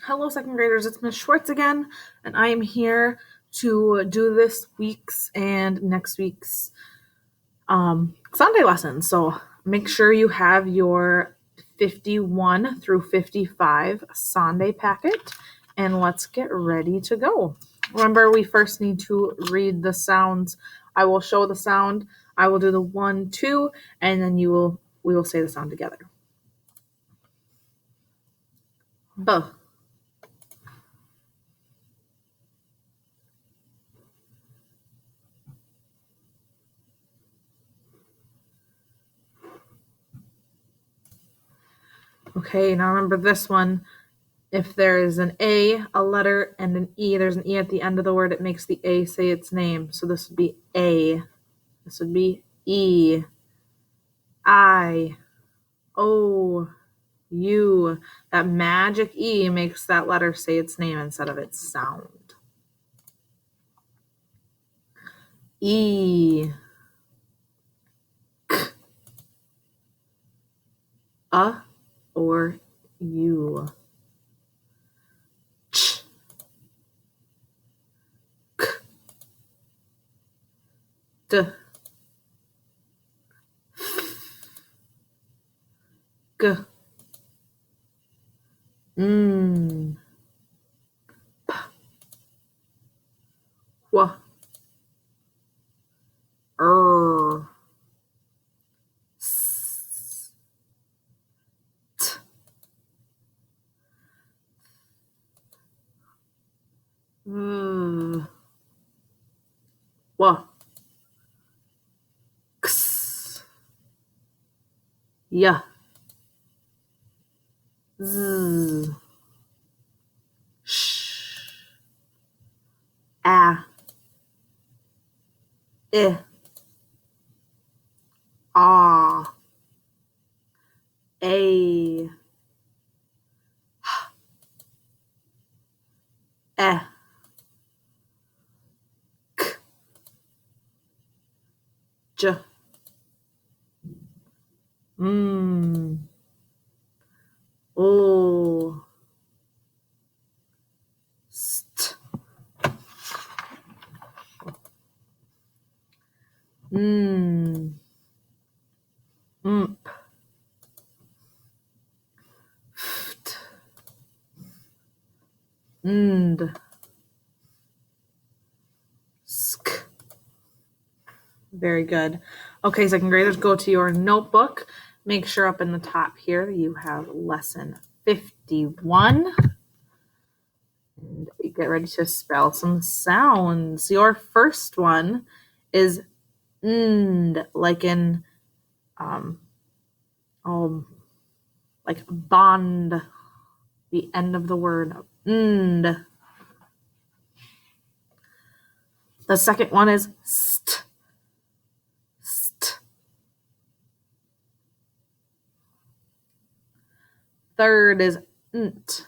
Hello, second graders. It's Miss Schwartz again, and I am here to do this week's and next week's Sunday lesson. So make sure you have your 51 through 55 Sunday packet, and let's get ready to go. Remember, we first need to read the sounds. I will show the sound. I will do the 1, 2, and then we will say the sound together. B. Okay, now remember this one. If there is an A, a letter, and an E, there's an E at the end of the word, it makes the A say its name. So this would be A. This would be E. I. O. U. That magic E makes that letter say its name instead of its sound. E. K. A or U. Ch. K. D. G. P. W. S. T. V. W. X. Y. Z. Sh. A. I. Ah. A. E. K. J. O. St. Mp. Ft. Nd. Sk. Very good. Okay, second graders, go to your notebook. Make sure up in the top here you have lesson 51. And get ready to spell some sounds. Your first one is nd, like in like bond, the end of the word. Nd. The second one is st. St. Third is nt.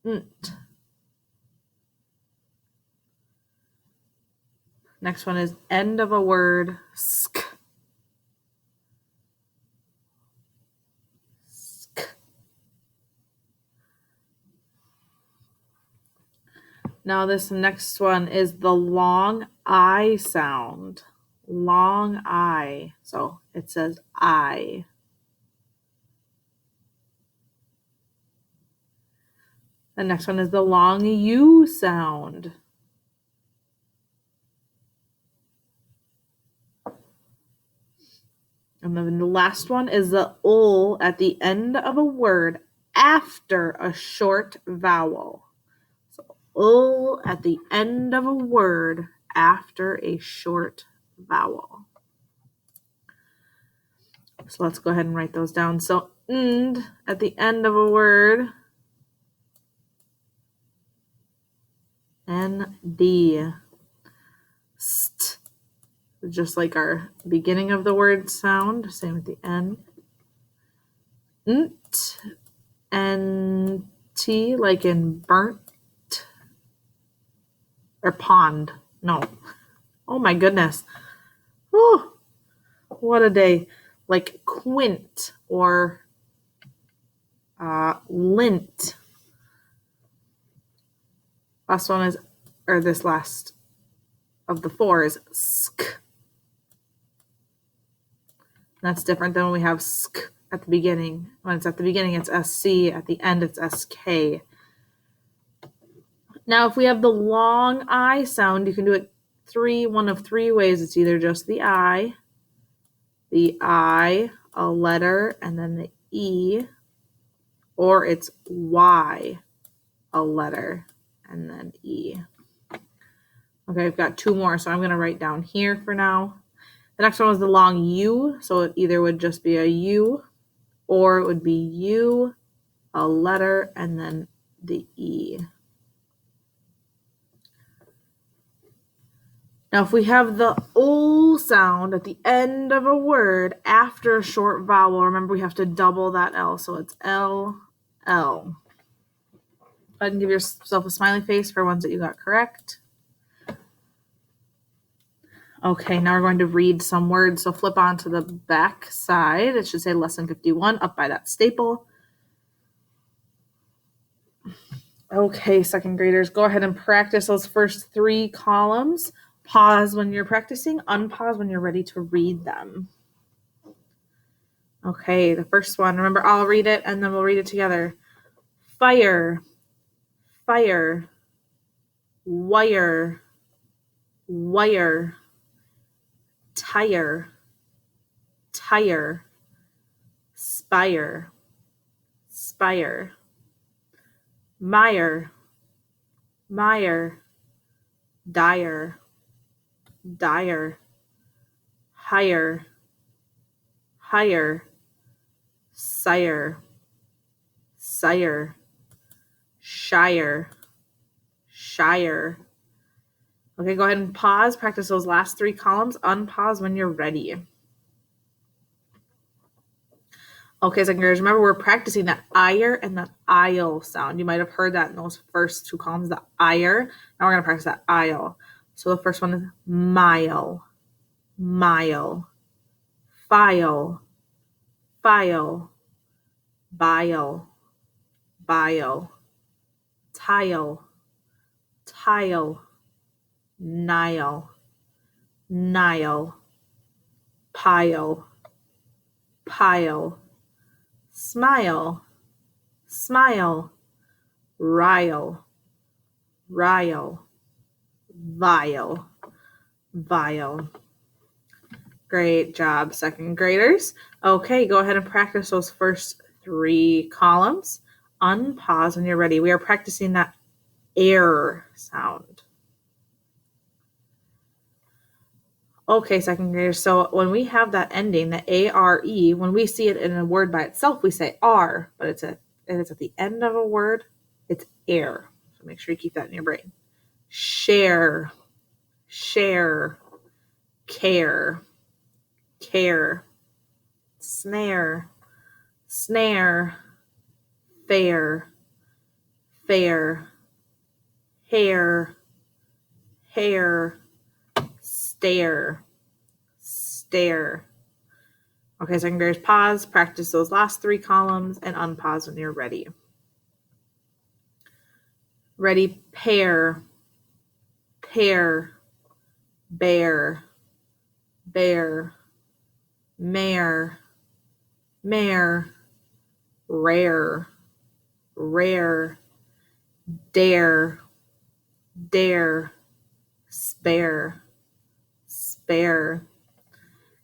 Nt. Next one is end of a word. Sk. Sk. Now this next one is the long I sound. Long I. So it says I. The next one is the long U sound. And then the last one is the ul at the end of a word after a short vowel. So ul at the end of a word after a short vowel. So let's go ahead and write those down. So nd at the end of a word. Nd. St. Just like our beginning of the word sound, same at the end. Nt. Nt, like in burnt or pond. No. Oh my goodness. Oh, what a day. Like quint or lint. Last one is, or this last of the four is sk. That's different than when we have sk at the beginning. When it's at the beginning, it's SC. At the end, it's SK. Now, if we have the long I sound, you can do it one of three ways. It's either just the I, a letter, and then the E, or it's Y, a letter, and then E. Okay, I've got two more, so I'm going to write down here for now. The next one was the long U, so it either would just be a U, or it would be U, a letter, and then the E. Now, if we have the O sound at the end of a word after a short vowel, remember we have to double that L, so it's L, L. Go ahead and give yourself a smiley face for ones that you got correct. Okay, now we're going to read some words, so flip on to the back side. It should say Lesson 51 up by that staple. Okay, second graders, go ahead and practice those first three columns. Pause when you're practicing, unpause when you're ready to read them. Okay, the first one, remember I'll read it and then we'll read it together. Fire, fire, wire, wire, tire, tire, spire, spire, mire, mire, dire, dire, higher, higher, sire, sire, shire, shire. Okay, go ahead and pause. Practice those last three columns. Unpause when you're ready. Okay, second graders, remember we're practicing that ire and that ile sound. You might have heard that in those first two columns, the ire. Now we're going to practice that ile. So the first one is mile, mile, file, file, bile, bile, tile, tile, Nile, Nile, pile, pile, smile, smile, rile, rile, vile, vile. Great job, second graders. Okay, go ahead and practice those first three columns. Unpause when you're ready. We are practicing that air sound. Okay, second graders, so when we have that ending, the A-R-E, when we see it in a word by itself, we say R, but if it's at the end of a word, it's air. So make sure you keep that in your brain. Share, share, care, care, snare, snare, fair, fair, hair, hair, stare, stare. Okay, second graders, pause, practice those last three columns, and unpause when you're ready. Ready, pair, pair, bear, bear, mare, mare, rare, rare, dare, dare, spare, spare.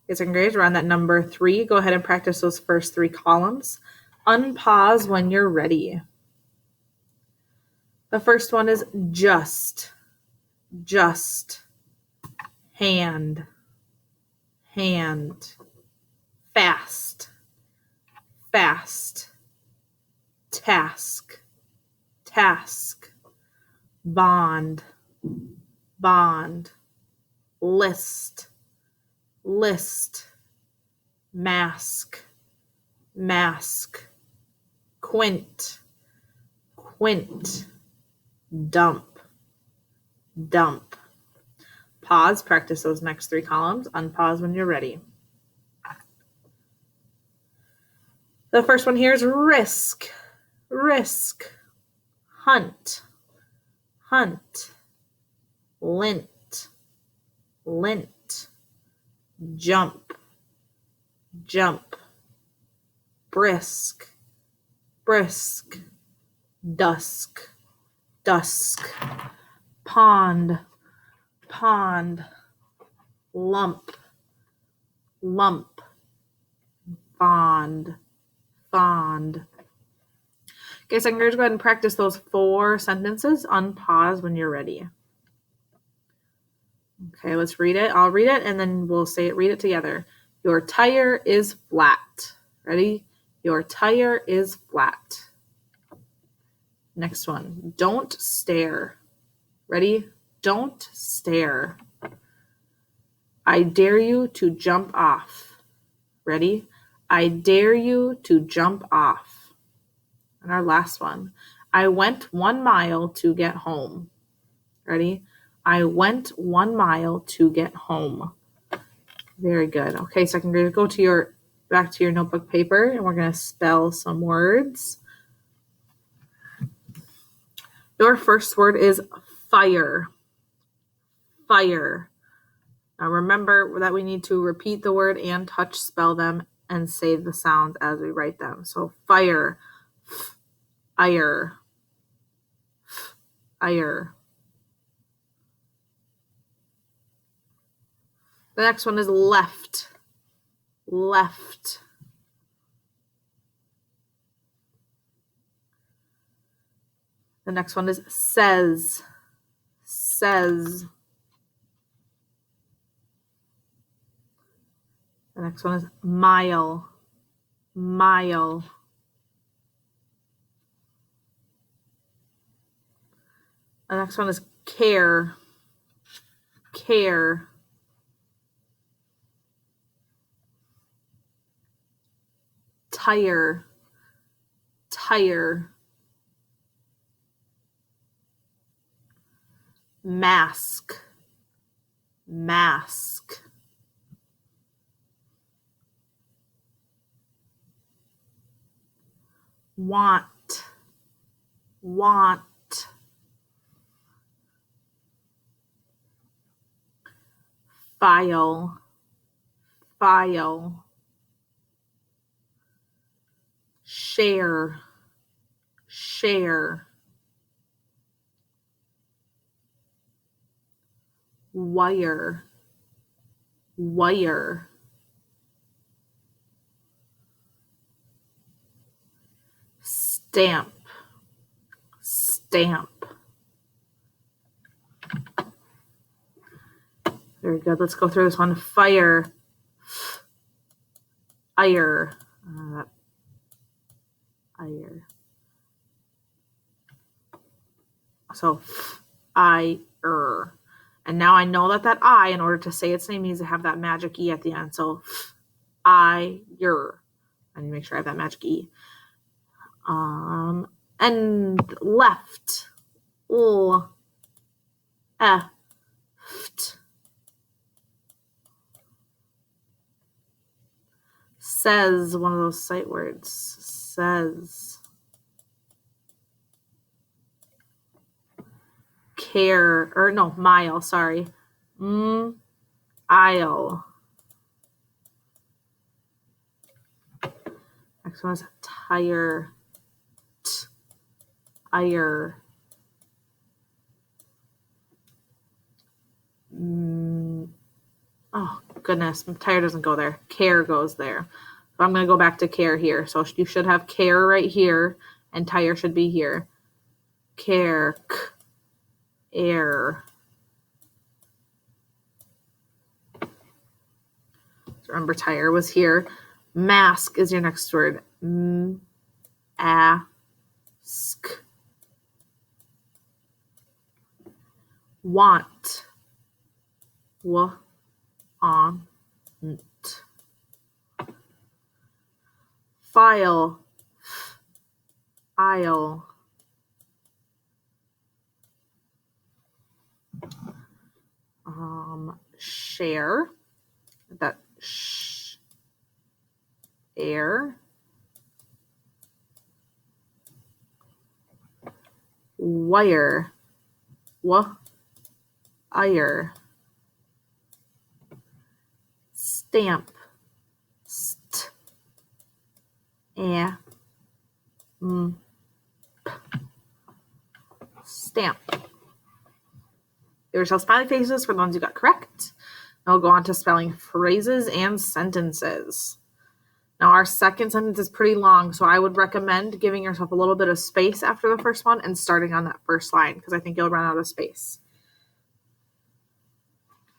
Okay, second graders, we're on that number 3. Go ahead and practice those first 3 columns. Unpause when you're ready. The first one is just, hand, hand, fast, fast, task, task, bond, bond, list, list, mask, mask, quint, quint, dump, dump. Pause, practice those next 3 columns. Unpause when you're ready. The first one here is risk, risk, hunt, hunt, lint, lint, jump, jump, brisk, brisk, dusk, dusk, pond, pond, lump, lump, fond, fond. Okay, so I'm going to go ahead and practice those 4 sentences. Unpause when you're ready. Okay, let's read it. I'll read it and then we'll read it together. Your tire is flat. Ready? Your tire is flat. Next one. Don't stare. Ready? Don't stare. I dare you to jump off. Ready? I dare you to jump off. And our last one. I went 1 mile to get home. Ready? I went 1 mile to get home. Very good. Okay, so I can go to back to your notebook paper and we're going to spell some words. Your first word is fire. Fire. Now remember that we need to repeat the word and touch spell them and say the sounds as we write them. So fire, ire, ire. The next one is left, left. The next one is says, says. The next one is mile, mile. The next one is care, care. Tire, tire. Mask, mask. Want, want. File, file. Share, share. Wire, wire. Stamp, stamp. Very good. Let's go through this one. Fire, ire, ire. So ire. And now I know that I, in order to say its name, needs to have that magic E at the end. So ire. I need to make sure I have that magic E. And left, left. Says, one of those sight words. Says. Care, or no, mile, sorry. Aisle. Next one is tire. Ire. Oh, goodness. Tire doesn't go there. Care goes there. So I'm going to go back to care here. So you should have care right here, and tire should be here. Care. Air. So remember, tire was here. Mask is your next word. Ask. Want. Want. File. Aisle. Share. That air. Wire. Ire. Stamp. St. Stamp. Give yourself smiley faces for the ones you got correct. Now we'll go on to spelling phrases and sentences. Now our second sentence is pretty long, so I would recommend giving yourself a little bit of space after the first one and starting on that first line, because I think you'll run out of space.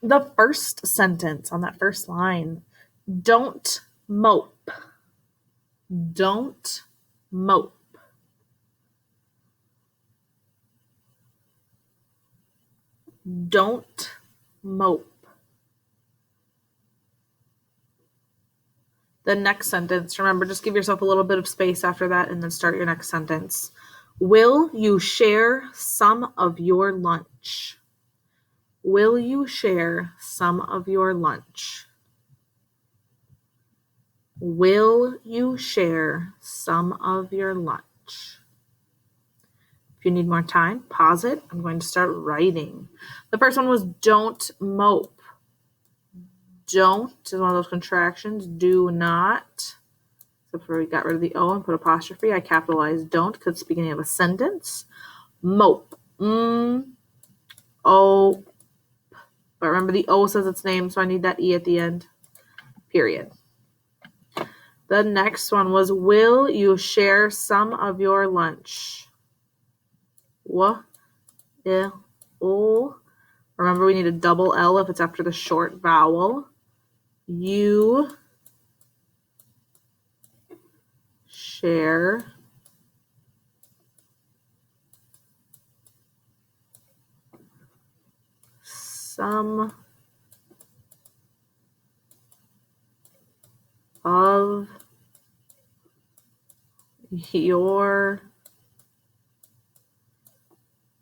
The first sentence on that first line: don't mope. Don't mope. Don't mope. The next sentence, remember, just give yourself a little bit of space after that and then start your next sentence. Will you share some of your lunch? Will you share some of your lunch? Will you share some of your lunch? If you need more time, pause it. I'm going to start writing. The first one was don't mope. Don't is one of those contractions. Do not. Except for we got rid of the O and put apostrophe. I capitalized don't because it's the beginning of a sentence. Mope. O. But remember the O says its name, so I need that E at the end. Period. The next one was, will you share some of your lunch? O. Remember, we need a double L if it's after the short vowel. You share some of your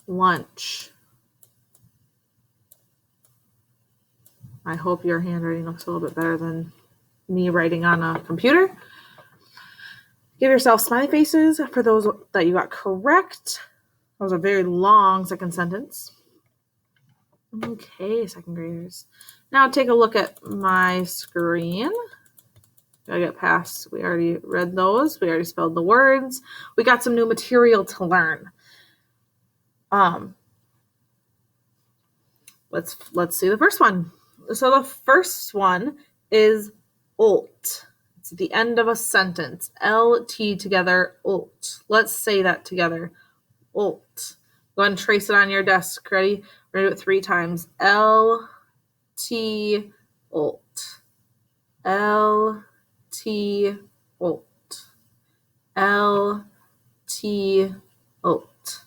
lunch. I hope your handwriting looks a little bit better than me writing on a computer. Give yourself smiley faces for those that you got correct. That was a very long second sentence. Okay, second graders. Now take a look at my screen. I get past, we already read those. We already spelled the words. We got some new material to learn. Let's see the first one. So the first one is ult. It's at the end of a sentence. LT together, ult. Let's say that together. Ult. Go ahead and trace it on your desk. Ready? We're going to do it 3 times. LT, ult. LT, ult. LT, ult.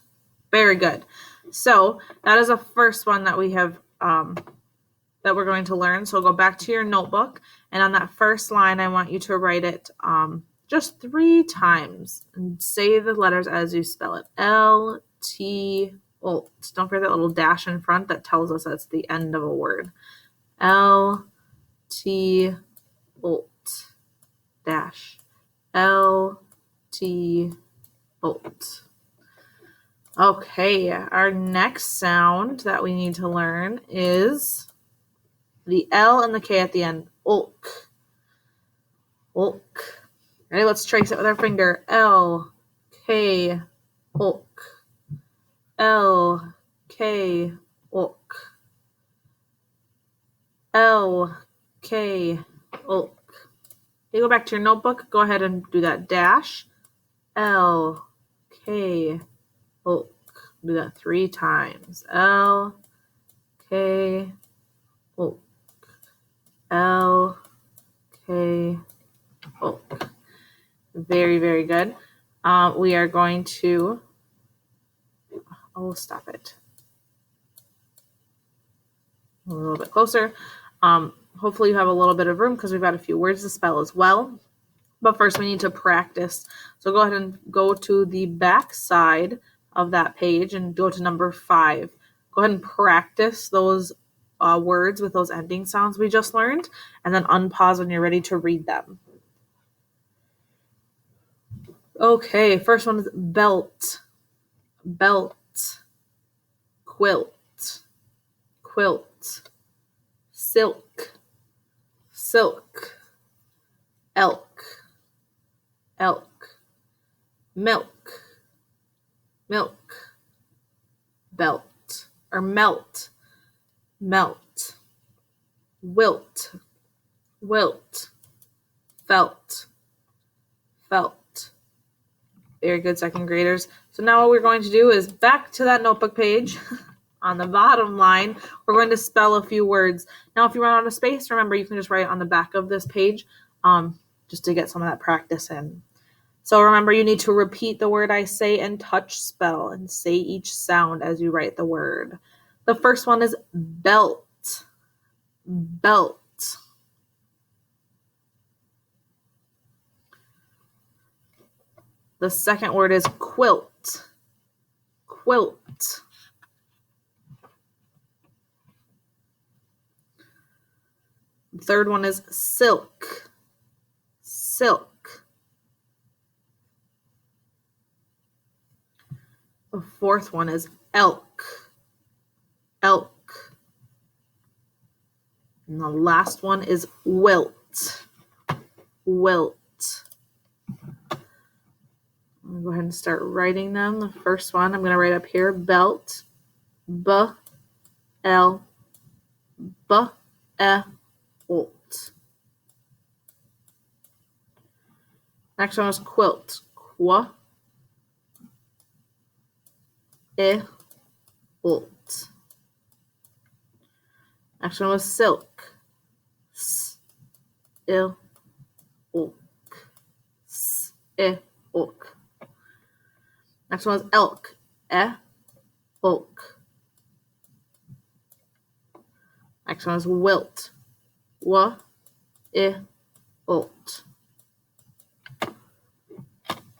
Very good. So that is the first one that we have that we're going to learn. So go back to your notebook, and on that first line, I want you to write it just 3 times and say the letters as you spell it. L-T, ult. Don't forget that little dash in front that tells us that's the end of a word. L-T, ult. Dash. L-T, ult. Okay, our next sound that we need to learn is the L and the K at the end. Ulk. Ulk. Ready? Let's trace it with our finger. L, K, ulk. L, K, ulk. L, K, ulk. You go back to your notebook. Go ahead and do that dash. L, K, ulk. Do that 3 times. L, K, ulk. L, K, ulk. Very, very good. We are going to, stop it. A little bit closer. Hopefully you have a little bit of room because we've got a few words to spell as well. But first we need to practice. So go ahead and go to the back side of that page and go to number 5. Go ahead and practice those words with those ending sounds we just learned, and then unpause when you're ready to read them. Okay, first one is belt. Belt. quilt, quilt, silk, silk, elk, elk, milk, milk, belt, or melt, melt, wilt, wilt, felt, felt. Very good, second graders. So now what we're going to do is back to that notebook page. On the bottom line, we're going to spell a few words. Now, if you run out of space, remember you can just write it on the back of this page just to get some of that practice in. So remember, you need to repeat the word I say and touch spell and say each sound as you write the word. The first one is belt, belt. The second word is quilt, quilt. The third one is silk, silk. The fourth one is elk, elk. And the last one is wilt, wilt. I'm going to go ahead and start writing them. The first one I'm going to write up here, belt, B-L, B-E-Olt. Next one is quilt, Qu-E-Olt. Next one was silk, S-I-L-K, S-I-L-K. Next one was elk, E-Olk. Next one is wilt, W-I-L-T.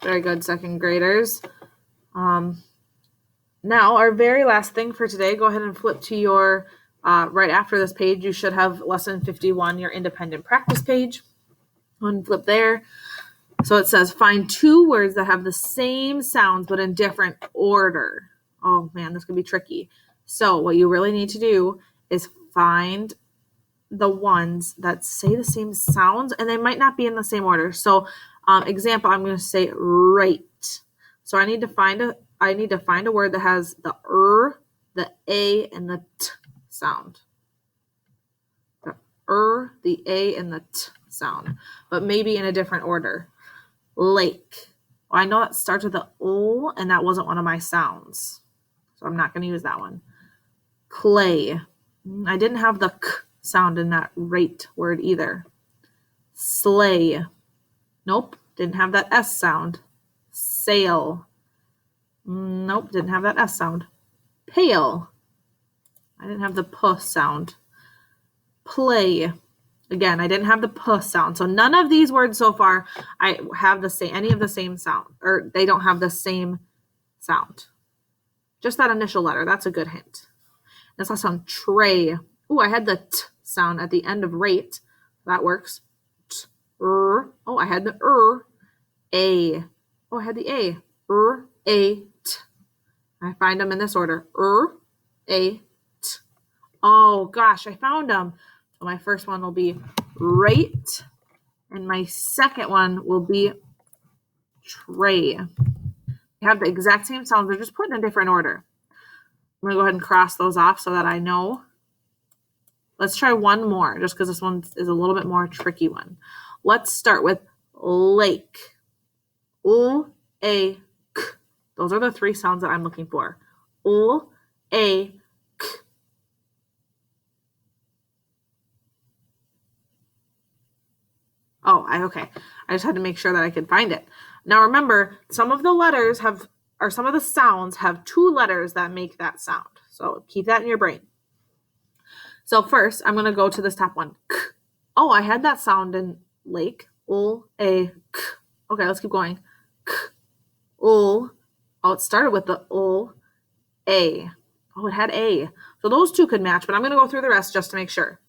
Very good, second graders. Now, our very last thing for today, go ahead and flip to your, right after this page, you should have lesson 51, your independent practice page. Go ahead and flip there. So it says, find two words that have the same sounds but in different order. Oh man, this could be tricky. So what you really need to do is find the ones that say the same sounds, and they might not be in the same order. So example, I'm going to say right. So I need to find a word that has the the A, and the T sound. The the A, and the T sound, but maybe in a different order. Lake. Well, I know it starts with the O, and that wasn't one of my sounds, so I'm not going to use that one. Clay. I didn't have the K sound in that right word either. Sleigh. Nope, didn't have that S sound. Sail. Nope, didn't have that S sound. Pale. I didn't have the P sound. Play. Again, I didn't have the P sound. So none of these words so far I have any of the same sound, or they don't have the same sound. Just that initial letter. That's a good hint. This last sound, tray. Oh, I had the T sound at the end of rate. That works. Oh, I had the A. Oh, I had the A. A, T. I find them in this order. A, T. Oh, gosh, I found them. So my first one will be right, and my second one will be tray. They have the exact same sounds. They're just put in a different order. I'm going to go ahead and cross those off so that I know. Let's try one more, just because this one is a little bit more tricky one. Let's start with lake. L-A-K. Those are the three sounds that I'm looking for. L-A-K. Oh, okay. I just had to make sure that I could find it. Now remember, some of the sounds have two letters that make that sound. So keep that in your brain. So first, I'm going to go to this top one. K. Oh, I had that sound in lake. L-A-K. Okay, let's keep going. K. L. Oh, it started with the L-A. Oh, it had A. So those two could match, but I'm going to go through the rest just to make sure.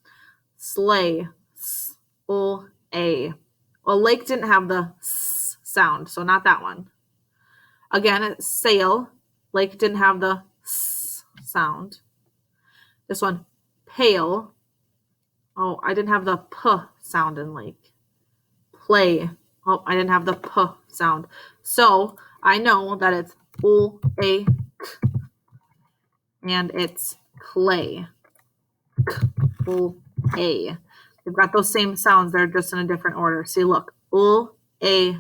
Sleigh. S-L-A. Well, lake didn't have the S sound, so not that one. Again, it's sail. Lake didn't have the S sound. This one, pale. Oh, I didn't have the p sound in lake. Play. Oh, I didn't have the p sound. So I know that it's a k, and it's clay. A. They've got those same sounds. They're just in a different order. See, look. A k.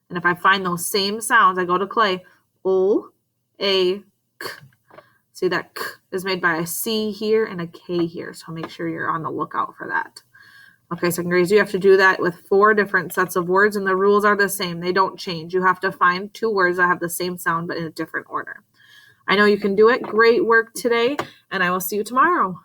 And if I find those same sounds, I go to clay. A k. See, that k is made by a C here and a K here. So make sure you're on the lookout for that. Okay, second grades, you have to do that with 4 different sets of words, and the rules are the same. They don't change. You have to find 2 words that have the same sound but in a different order. I know you can do it. Great work today, and I will see you tomorrow.